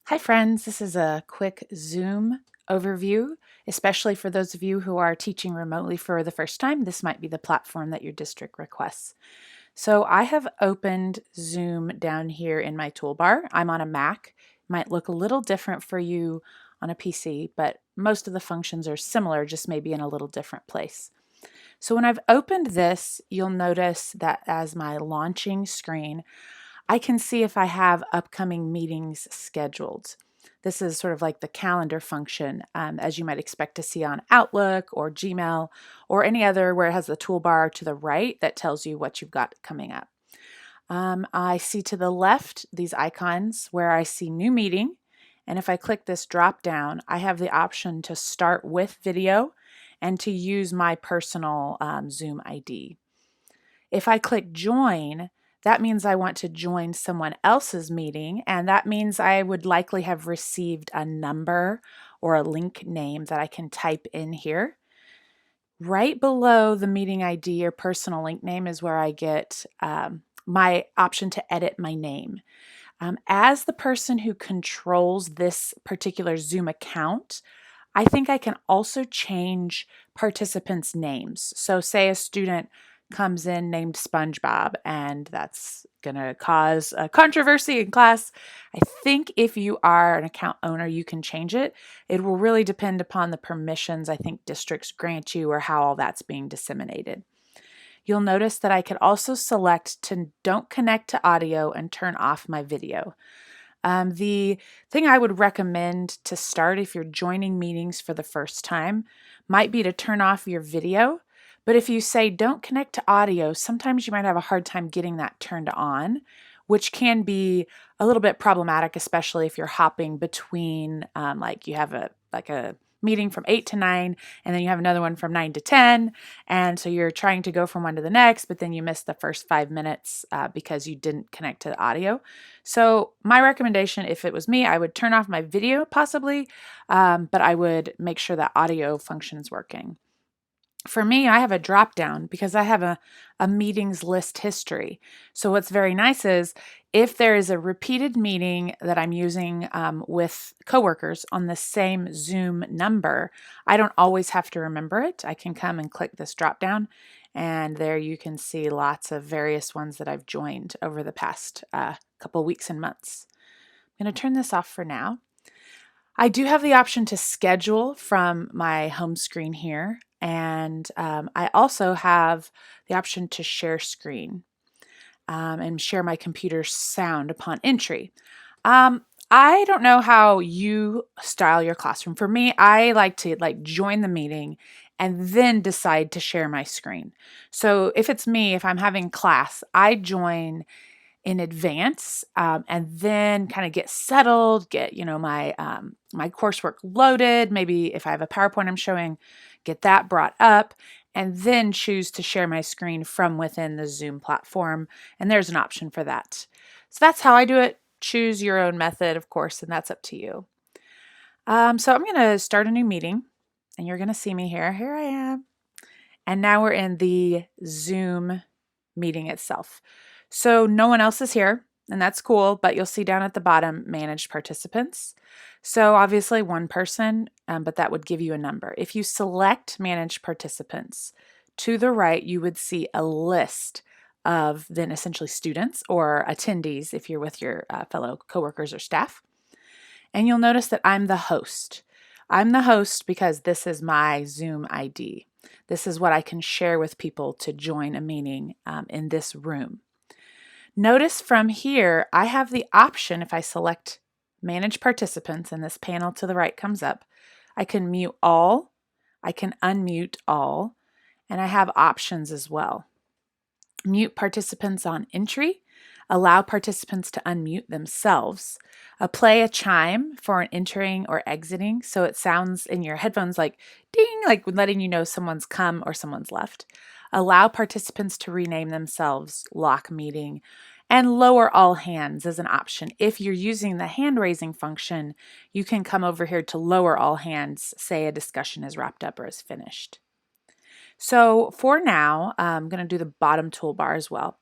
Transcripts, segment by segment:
Hi friends, this is a quick Zoom overview, especially for those of you who are teaching remotely for the first time. This might be the platform that your district requests. So I have opened Zoom down here in my toolbar. I'm on a Mac. It might look a little different for you on a PC, but most of the functions are similar, just maybe in a little different place. So when I've opened this, you'll notice that as my launching screen, I can see if I have upcoming meetings scheduled. This is sort of like the calendar function, as you might expect to see on Outlook or Gmail or any other where it has the toolbar to the right that tells you what you've got coming up. I see to the left these icons where I see new meeting. And if I click this drop down, I have the option to start with video and to use my personal Zoom ID. If I click join, that means I want to join someone else's meeting, and that means I would likely have received a number or a link name that I can type in here. Right below the meeting ID or personal link name is where I get my option to edit my name. As the person who controls this particular Zoom account, I think I can also change participants' names. So, say a student comes in named SpongeBob, and that's going to cause a controversy in class. I think if you are an account owner, you can change it. It will really depend upon the permissions I think districts grant you or how all that's being disseminated. You'll notice that I could also select to don't connect to audio and turn off my video. The thing I would recommend to start if you're joining meetings for the first time might be to turn off your video. But if you say don't connect to audio, sometimes you might have a hard time getting that turned on, which can be a little bit problematic, especially if you're hopping between, like you have a meeting from 8 to 9, and then you have another one from 9 to 10. And so you're trying to go from one to the next, but then you miss the first 5 minutes because you didn't connect to the audio. So my recommendation, if it was me, I would turn off my video possibly, but I would make sure that audio function is working. For me, I have a drop down because I have a meetings list history. So what's very nice is if there is a repeated meeting that I'm using with coworkers on the same Zoom number, I don't always have to remember it. I can come and click this drop down, and there you can see lots of various ones that I've joined over the past couple weeks and months. I'm going to turn this off for now. I do have the option to schedule from my home screen here, and I also have the option to share screen and share my computer's sound upon entry. I don't know how you style your classroom. For me, I like to join the meeting and then decide to share my screen. So if it's me, if I'm having class, I join in advance and then kind of get settled, get my coursework loaded. Maybe if I have a PowerPoint I'm showing, get that brought up, and then choose to share my screen from within the Zoom platform. And there's an option for that. So that's how I do it. Choose your own method, of course, and that's up to you. So I'm going to start a new meeting, and you're going to see me here. Here I am. And now we're in the Zoom meeting itself. So no one else is here, and that's cool, but you'll see down at the bottom, managed participants. So obviously one person, but that would give you a number. If you select managed participants, to the right, you would see a list of then essentially students or attendees if you're with your fellow coworkers or staff. And you'll notice that I'm the host. I'm the host because this is my Zoom ID. This is what I can share with people to join a meeting in this room. Notice from here, I have the option, if I select Manage Participants, and this panel to the right comes up, I can mute all, I can unmute all, and I have options as well. Mute participants on entry, allow participants to unmute themselves, play a chime for an entering or exiting, so it sounds in your headphones like ding, like letting you know someone's come or someone's left. Allow participants to rename themselves, lock meeting, and lower all hands as an option. If you're using the hand raising function, you can come over here to lower all hands, say a discussion is wrapped up or is finished. So for now, I'm going to do the bottom toolbar as well.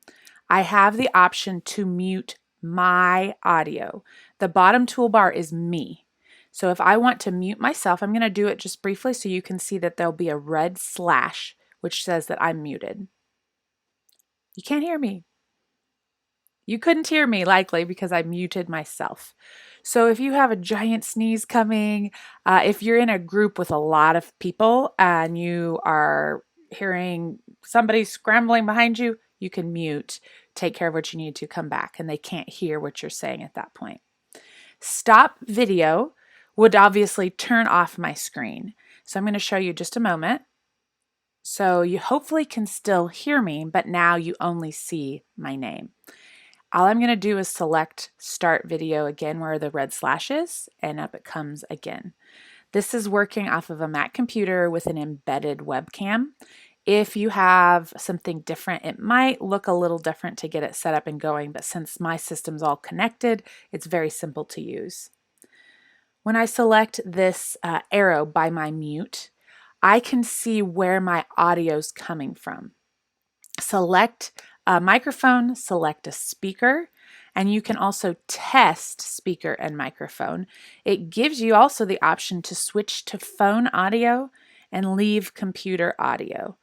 I have the option to mute my audio. The bottom toolbar is me. So if I want to mute myself, I'm going to do it just briefly so you can see that there'll be a red slash which says that I'm muted. You can't hear me. You couldn't hear me likely because I muted myself. So if you have a giant sneeze coming, if you're in a group with a lot of people and you are hearing somebody scrambling behind you, you can mute, take care of what you need to, come back, and they can't hear what you're saying at that point. Stop video would obviously turn off my screen. So I'm going to show you just a moment. So you hopefully can still hear me, but now you only see my name. All I'm going to do is select start video again where the red slash is, and up it comes again. This is working off of a Mac computer with an embedded webcam. If you have something different, it might look a little different to get it set up and going, but since my system's all connected, it's very simple to use. When I select this arrow by my mute, I can see where my audio's coming from. Select a microphone, select a speaker, and you can also test speaker and microphone. It gives you also the option to switch to phone audio and leave computer audio.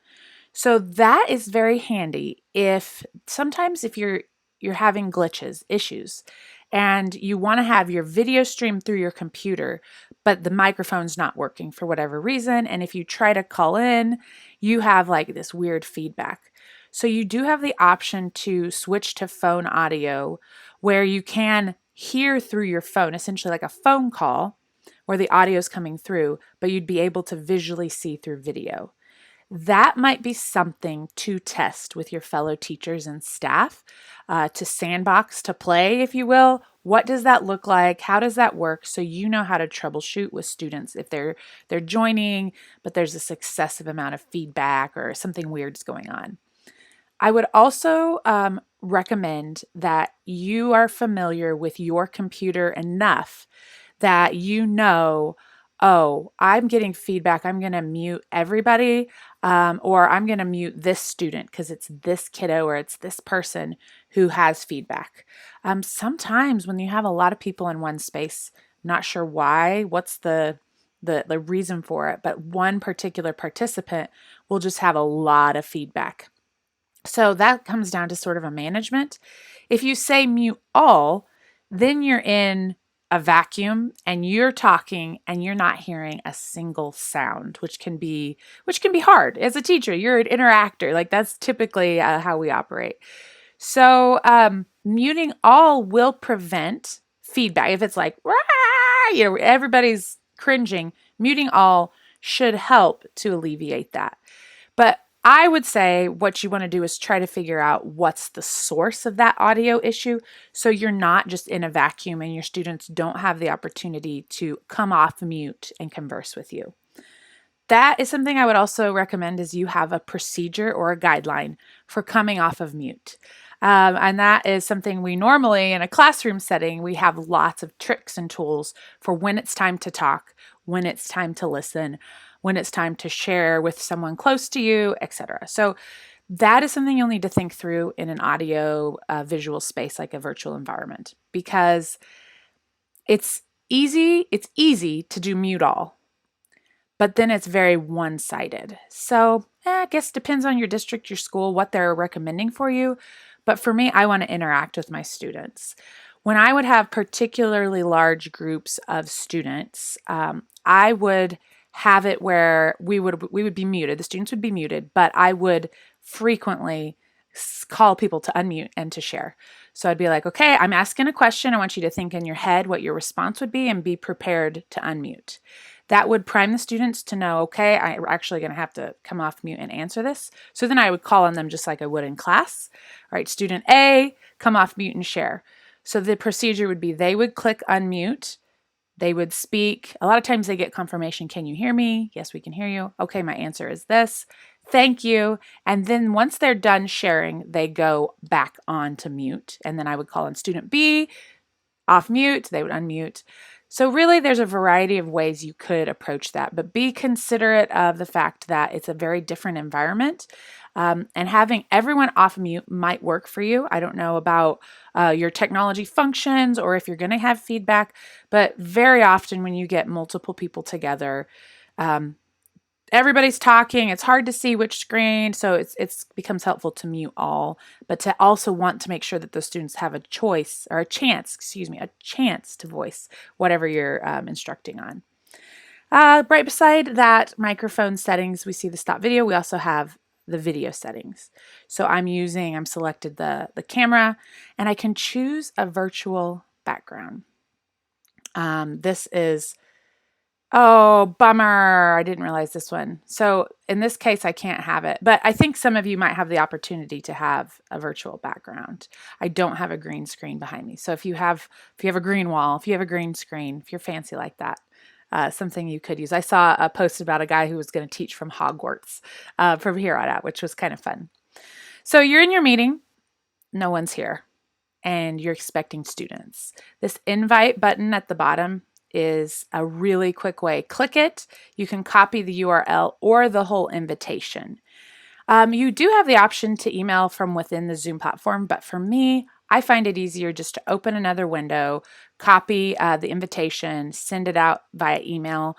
So that is very handy if sometimes if you're having glitches, issues, and you want to have your video stream through your computer, but the microphone's not working for whatever reason, and if you try to call in, you have like this weird feedback. So you do have the option to switch to phone audio where you can hear through your phone, essentially like a phone call where the audio is coming through, but you'd be able to visually see through video. That might be something to test with your fellow teachers and staff, to sandbox, to play, if you will. What does that look like? How does that work? So you know how to troubleshoot with students if they're joining, but there's this excessive amount of feedback or something weird's going on. I would also recommend that you are familiar with your computer enough that you know, oh, I'm getting feedback. I'm going to mute everybody, or I'm going to mute this student because it's this kiddo or it's this person who has feedback. Sometimes when you have a lot of people in one space, I'm not sure why, what's the reason for it, but one particular participant will just have a lot of feedback. So that comes down to sort of a management. If you say mute all, then you're in a vacuum and you're talking and you're not hearing a single sound, which can be hard. As a teacher, you're an interactor. Like that's typically how we operate. So muting all will prevent feedback. If it's like, rah, everybody's cringing, muting all should help to alleviate that. But I would say what you want to do is try to figure out what's the source of that audio issue so you're not just in a vacuum and your students don't have the opportunity to come off mute and converse with you. That is something I would also recommend is you have a procedure or a guideline for coming off of mute. And that is something we normally in a classroom setting, we have lots of tricks and tools for when it's time to talk, when it's time to listen, when it's time to share with someone close to you, etc. So that is something you'll need to think through in an audio visual space like a virtual environment because it's easy to do mute all, but then it's very one-sided. So I guess depends on your district, your school, what they're recommending for you. But for me, I want to interact with my students. When I would have particularly large groups of students, I would have it where we would be muted. The students would be muted, but I would frequently call people to unmute and to share. So I'd be like, okay, I'm asking a question. I want you to think in your head what your response would be and be prepared to unmute. That would prime the students to know, okay, I'm actually going to have to come off mute and answer this. So then I would call on them just like I would in class. All right, student A, come off mute and share. So the procedure would be they would click unmute. They would speak. A lot of times they get confirmation. Can you hear me? Yes, we can hear you. Okay, my answer is this. Thank you. And then once they're done sharing, they go back on to mute. And then I would call on student B, off mute. They would unmute. So really there's a variety of ways you could approach that, but be considerate of the fact that it's a very different environment. And having everyone off mute might work for you. I don't know about your technology functions or if you're going to have feedback, but very often when you get multiple people together, everybody's talking. It's hard to see which screen, so it's becomes helpful to mute all, but to also want to make sure that those students have a choice or a chance to voice whatever you're instructing on. Right beside that microphone settings, we see the stop video. We also have the video settings. So I'm selected the camera, and I can choose a virtual background. This is, oh, bummer. I didn't realize this one. So in this case, I can't have it, but I think some of you might have the opportunity to have a virtual background. I don't have a green screen behind me. So if you have a green wall, if you have a green screen, if you're fancy like that, something you could use. I saw a post about a guy who was going to teach from Hogwarts from here on out, which was kind of fun. So you're in your meeting, no one's here, and you're expecting students. This invite button at the bottom is a really quick way. Click it. You can copy the URL or the whole invitation. You do have the option to email from within the Zoom platform, but for me, I find it easier just to open another window, copy the invitation, send it out via email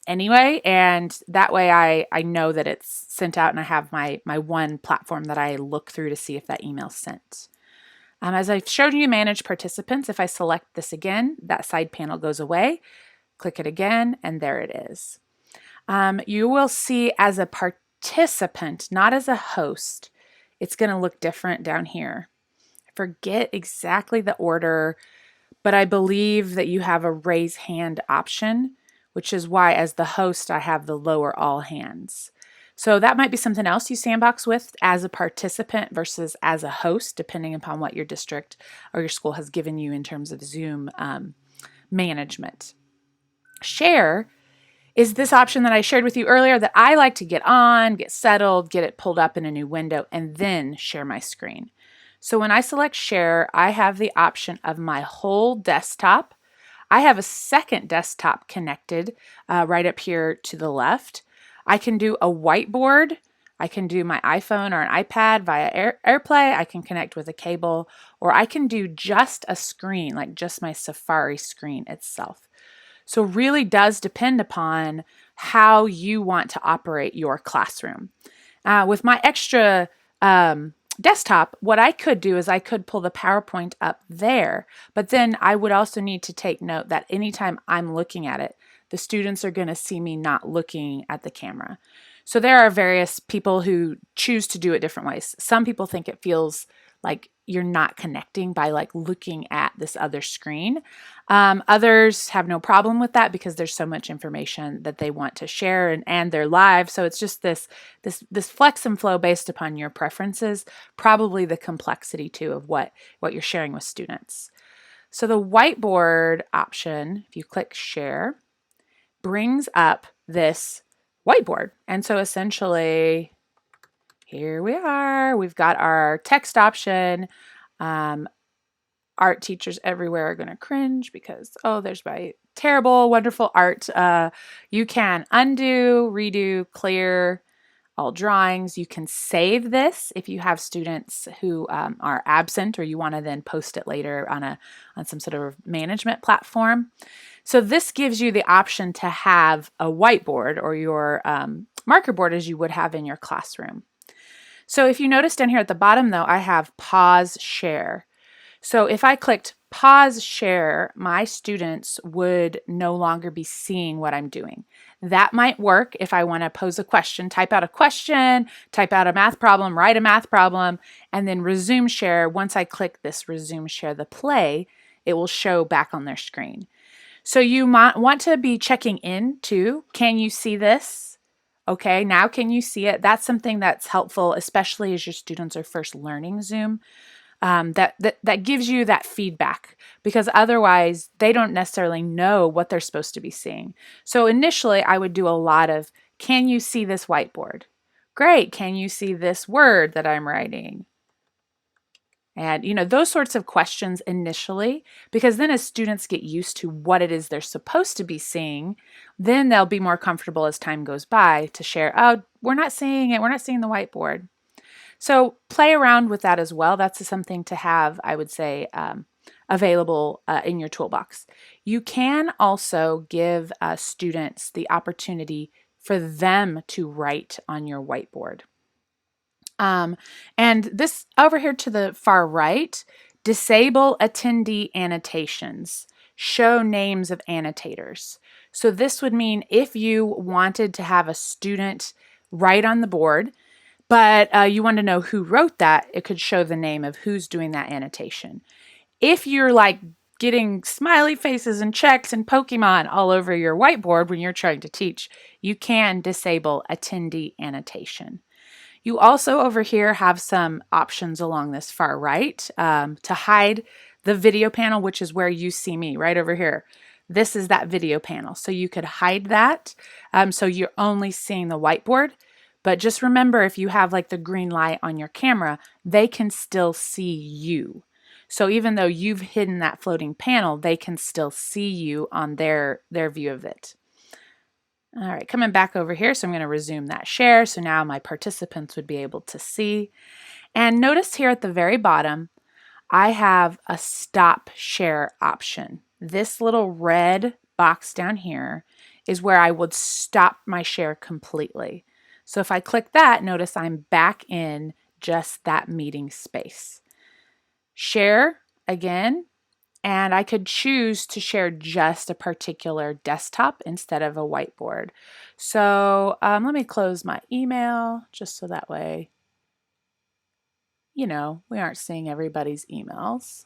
anyway, and that way I know that it's sent out and I have my one platform that I look through to see if that email's sent. As I've shown you, manage participants, if I select this again, that side panel goes away. Click it again, and there it is. You will see as a participant, not as a host, it's going to look different down here. I forget exactly the order, but I believe that you have a raise hand option, which is why as the host, I have the lower all hands. So that might be something else you sandbox with as a participant versus as a host, depending upon what your district or your school has given you in terms of Zoom management. Share is this option that I shared with you earlier that I like to get on, get settled, get it pulled up in a new window, and then share my screen. So when I select share, I have the option of my whole desktop. I have a second desktop connected right up here to the left. I can do a whiteboard. I can do my iPhone or an iPad via AirPlay. I can connect with a cable, or I can do just a screen, like just my Safari screen itself. So really does depend upon how you want to operate your classroom. With my extra desktop, what I could do is I could pull the PowerPoint up there, but then I would also need to take note that anytime I'm looking at it, the students are going to see me not looking at the camera. So there are various people who choose to do it different ways. Some people think it feels like you're not connecting by like looking at this other screen. Others have no problem with that because there's so much information that they want to share and they're live. So it's just this flex and flow based upon your preferences, probably the complexity too of what you're sharing with students. So the whiteboard option, if you click share, brings up this whiteboard. And so essentially, here we are. We've got our text option. Art teachers everywhere are going to cringe because, oh, there's my terrible, wonderful art. You can undo, redo, clear all drawings. You can save this if you have students who are absent or you want to then post it later on some sort of management platform. So this gives you the option to have a whiteboard or your marker board as you would have in your classroom. So if you notice down here at the bottom though, I have pause share. So if I clicked pause share, my students would no longer be seeing what I'm doing. That might work if I want to pose a question, type out a question, type out a math problem, write a math problem, and then resume share. Once I click this resume share the play, it will show back on their screen. So you might want to be checking in too. Can you see this? Okay, now can you see it? That's something that's helpful, especially as your students are first learning Zoom. That gives you that feedback because otherwise they don't necessarily know what they're supposed to be seeing. So initially I would do a lot of, can you see this whiteboard? Great, can you see this word that I'm writing? And, those sorts of questions initially, because then as students get used to what it is they're supposed to be seeing, then they'll be more comfortable as time goes by to share, oh, we're not seeing it, we're not seeing the whiteboard. So play around with that as well. That's something to have, I would say, available in your toolbox. You can also give students the opportunity for them to write on your whiteboard. And this over here to the far right, disable attendee annotations. Show names of annotators. So this would mean if you wanted to have a student write on the board, but you want to know who wrote that, it could show the name of who's doing that annotation. If you're like getting smiley faces and checks and Pokemon all over your whiteboard when you're trying to teach, you can disable attendee annotation. You also over here have some options along this far right to hide the video panel, which is where you see me right over here. This is that video panel. So you could hide that so you're only seeing the whiteboard. But just remember, if you have like the green light on your camera, they can still see you. So even though you've hidden that floating panel, they can still see you on their view of it. All right, coming back over here, so I'm going to resume that share. So now my participants would be able to see. And notice here at the very bottom, I have a stop share option. This little red box down here is where I would stop my share completely. So if I click that, notice I'm back in just that meeting space. Share again, and I could choose to share just a particular desktop instead of a whiteboard. So let me close my email just so that way, we aren't seeing everybody's emails.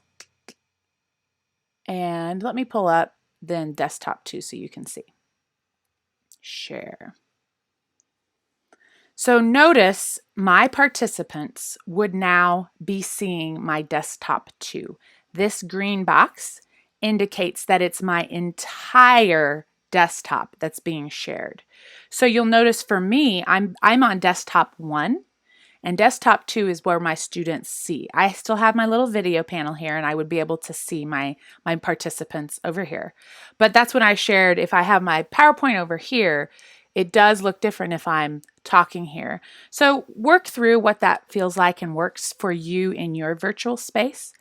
And let me pull up then desktop too so you can see. Share. So notice my participants would now be seeing my desktop too. This green box indicates that it's my entire desktop that's being shared. So you'll notice for me, I'm on desktop 1, and desktop 2 is where my students see. I still have my little video panel here, and I would be able to see my participants over here. But that's when I shared, if I have my PowerPoint over here, it does look different if I'm talking here. So work through what that feels like and works for you in your virtual space.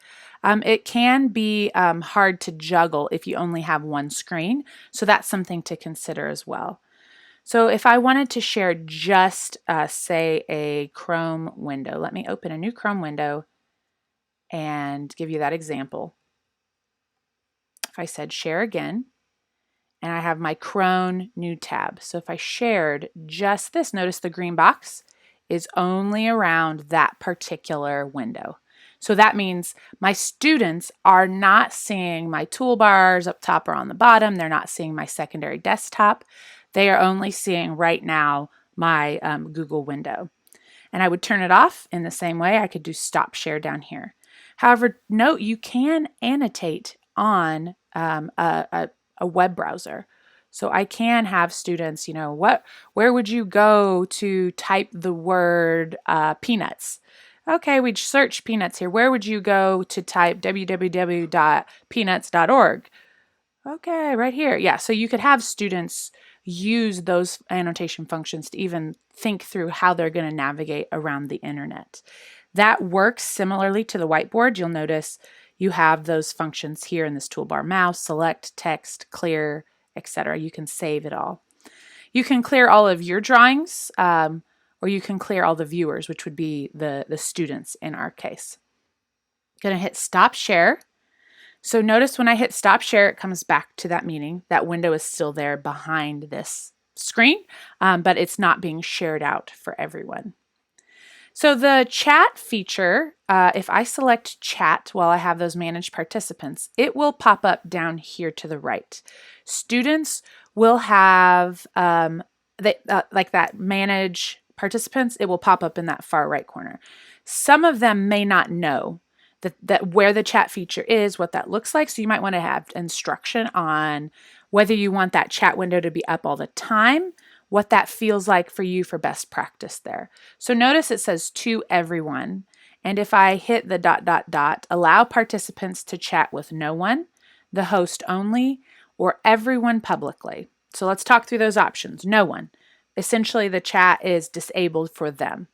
It can be hard to juggle if you only have one screen, so that's something to consider as well. So if I wanted to share just, say, a Chrome window, let me open a new Chrome window and give you that example. If I said share again, and I have my Chrome new tab. So if I shared just this, notice the green box is only around that particular window. So that means my students are not seeing my toolbars up top or on the bottom. They're not seeing my secondary desktop. They are only seeing right now my Google window. And I would turn it off in the same way. I could do stop share down here. However, note you can annotate on a web browser. So I can have students, where would you go to type the word peanuts? Okay, we'd search peanuts here. Where would you go to type www.peanuts.org? Okay, right here. Yeah, so you could have students use those annotation functions to even think through how they're going to navigate around the internet. That works similarly to the whiteboard. You'll notice you have those functions here in this toolbar: mouse, select, text, clear, etc. You can save it all. You can clear all of your drawings, or you can clear all the viewers, which would be the students in our case. Going to hit stop share. So notice when I hit stop share, it comes back to that meeting. That window is still there behind this screen, but it's not being shared out for everyone. So the chat feature, if I select chat while I have those managed participants, it will pop up down here to the right. Students will have, like that manage participants, it will pop up in that far right corner. Some of them may not know that where the chat feature is, what that looks like. So you might want to have instruction on whether you want that chat window to be up all the time, what that feels like for you for best practice there. So notice it says to everyone, And if I hit the ... allow participants to chat with no one, the host only, or everyone publicly. So let's talk through those options. No one. Essentially, the chat is disabled for them.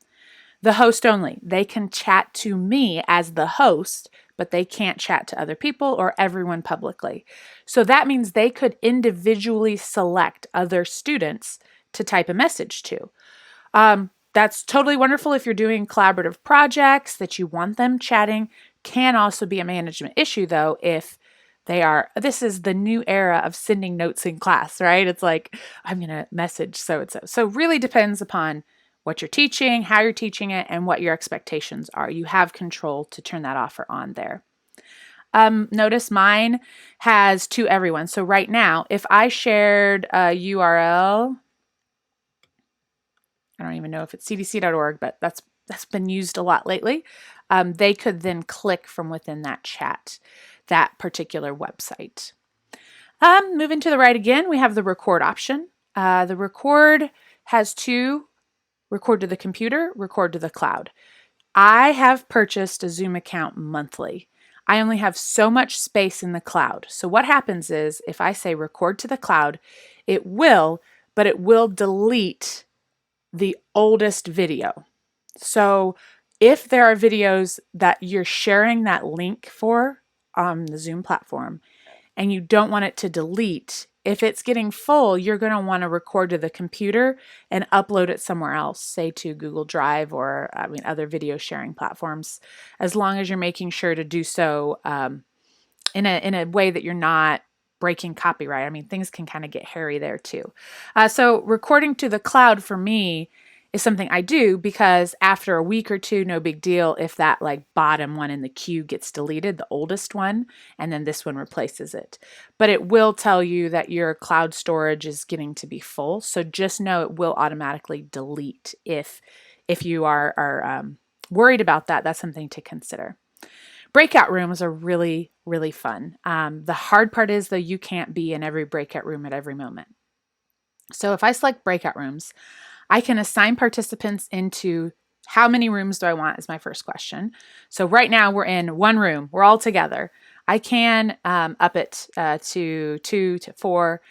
The host only. They can chat to me as the host, but they can't chat to other people or everyone publicly. So that means they could individually select other students to type a message to. That's totally wonderful if you're doing collaborative projects that you want them chatting. Can also be a management issue, though, if they are, this is the new era of sending notes in class, right? It's like, I'm going to message so-and-so. So really depends upon what you're teaching, how you're teaching it, and what your expectations are. You have control to turn that off or on there. Notice mine has to everyone. So right now, if I shared a URL, I don't even know if it's cdc.org, but that's been used a lot lately. They could then click from within that chat, that particular website. Moving to the right again, we have the record option. The record has two: record to the computer, record to the cloud. I have purchased a Zoom account monthly. I only have so much space in the cloud. So what happens is if I say record to the cloud, it will, but it will delete the oldest video. So if there are videos that you're sharing that link for on the Zoom platform and you don't want it to delete, if it's getting full, you're going to want to record to the computer and upload it somewhere else, say to Google Drive or other video sharing platforms, as long as you're making sure to do so in a way that you're not breaking copyright. I mean, things can kind of get hairy there too. So recording to the cloud for me is something I do because after a week or two, no big deal if that like bottom one in the queue gets deleted, the oldest one, and then this one replaces it. But it will tell you that your cloud storage is getting to be full. So just know it will automatically delete if you are worried about that. That's something to consider. Breakout rooms are really, really fun. The hard part is, though, you can't be in every breakout room at every moment. So if I select breakout rooms, I can assign participants into how many rooms do I want is my first question. So right now we're in one room. We're all together. I can up it to 2 to 4.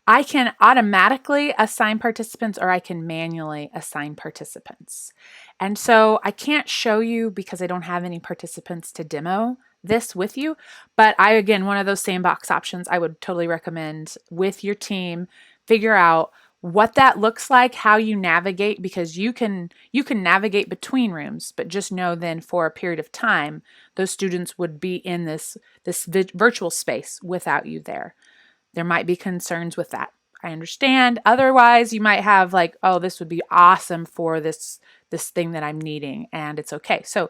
I can automatically assign participants or I can manually assign participants. And so I can't show you because I don't have any participants to demo this with you. But again, one of those sandbox options I would totally recommend with your team. Figure out what that looks like, how you navigate, because you can navigate between rooms, but just know then for a period of time, those students would be in this virtual space without you there. There might be concerns with that. I understand. Otherwise, you might have like, oh, this would be awesome for this thing that I'm needing, and it's okay. So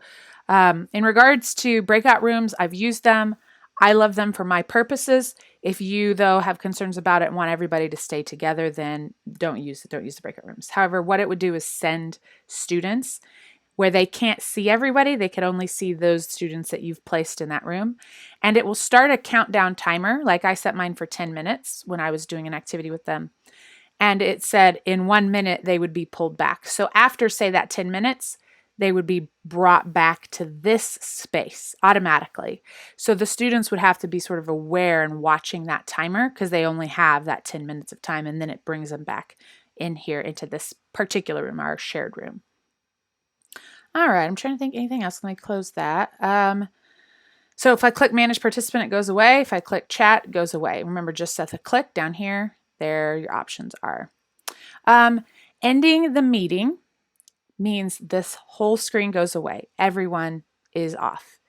in regards to breakout rooms, I've used them. I love them for my purposes. If you, though, have concerns about it and want everybody to stay together, then don't use the breakout rooms. However, what it would do is send students where they can't see everybody. They could only see those students that you've placed in that room. And it will start a countdown timer. Like I set mine for 10 minutes when I was doing an activity with them. And it said in 1 minute, they would be pulled back. So after, say, that 10 minutes, they would be brought back to this space automatically. So the students would have to be sort of aware and watching that timer because they only have that 10 minutes of time, and then it brings them back in here into this particular room, our shared room. All right, I'm trying to think anything else. Let me close that. So if I click Manage Participant, it goes away. If I click Chat, it goes away. Remember, just set the click down here. There your options are. Ending the meeting means this whole screen goes away. Everyone is off.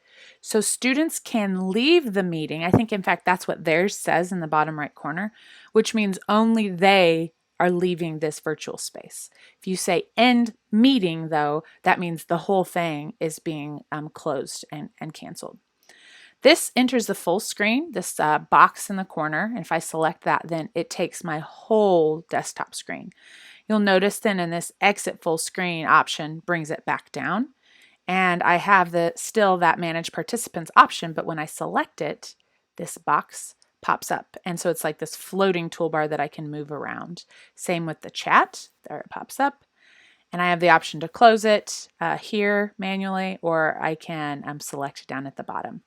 So students can leave the meeting. I think, in fact, that's what theirs says in the bottom right corner, which means only they are leaving this virtual space. If you say end meeting, though, that means the whole thing is being closed and canceled. This enters the full screen, this box in the corner. And if I select that, then it takes my whole desktop screen. You'll notice then in this exit full screen option brings it back down. And I have still that manage participants option, but when I select it, this box pops up. And so it's like this floating toolbar that I can move around. Same with the chat, there it pops up. And I have the option to close it here manually, or I can select down at the bottom.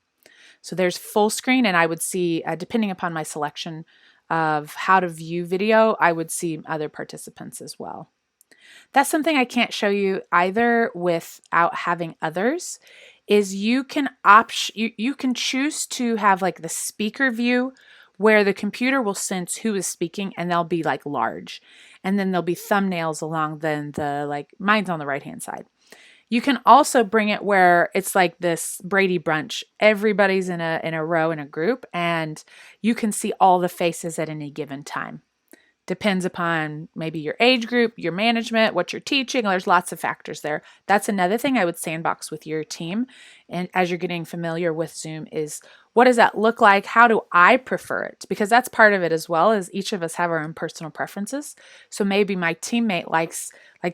So there's full screen, and I would see, depending upon my selection of how to view video, I would see other participants as well. That's something I can't show you either without having others, is you can you can choose to have like the speaker view where the computer will sense who is speaking, and they'll be like large. And then there'll be thumbnails along the like mine's on the right-hand side. You can also bring it where it's like this Brady Bunch. Everybody's in a row in a group, and you can see all the faces at any given time. Depends upon maybe your age group, your management, what you're teaching. There's lots of factors there. That's another thing I would sandbox with your team. And as you're getting familiar with Zoom is, what does that look like? How do I prefer it? Because that's part of it as well, as each of us have our own personal preferences. So maybe my teammate likes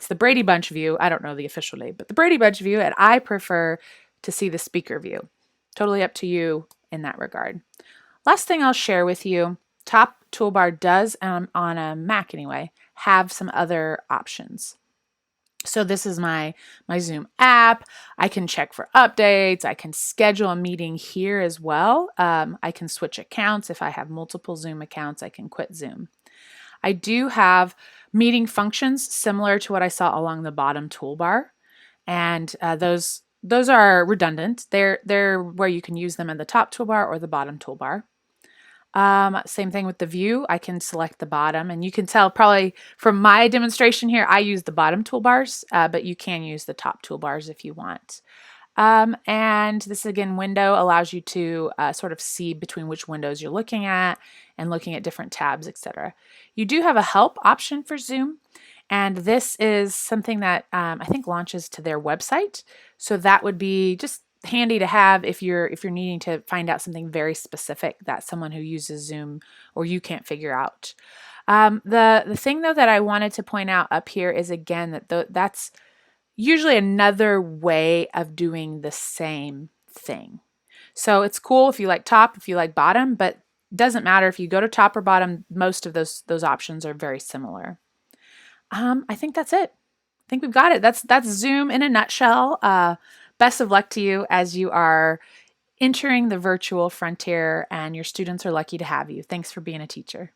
the Brady Bunch view. I don't know the official name, but the Brady Bunch view, and I prefer to see the speaker view. Totally up to you in that regard. Last thing I'll share with you, top toolbar does, on a Mac anyway, have some other options. So this is my Zoom app. I can check for updates. I can schedule a meeting here as well. I can switch accounts. If I have multiple Zoom accounts, I can quit Zoom. I do have meeting functions similar to what I saw along the bottom toolbar. And those are redundant. They're where you can use them in the top toolbar or the bottom toolbar. Same thing with the view. I can select the bottom, and you can tell probably from my demonstration here, I use the bottom toolbars, but you can use the top toolbars if you want. And this again, window allows you to sort of see between which windows you're looking at and looking at different tabs, etc. You do have a help option for Zoom, and this is something that I think launches to their website. So that would be just handy to have if you're needing to find out something very specific that someone who uses Zoom or you can't figure out. The thing though that I wanted to point out up here is again that that's usually another way of doing the same thing. So it's cool if you like top, if you like bottom, but it doesn't matter if you go to top or bottom. Most of those options are very similar. I think that's it. I think we've got it. That's Zoom in a nutshell. Best of luck to you as you are entering the virtual frontier, and your students are lucky to have you. Thanks for being a teacher.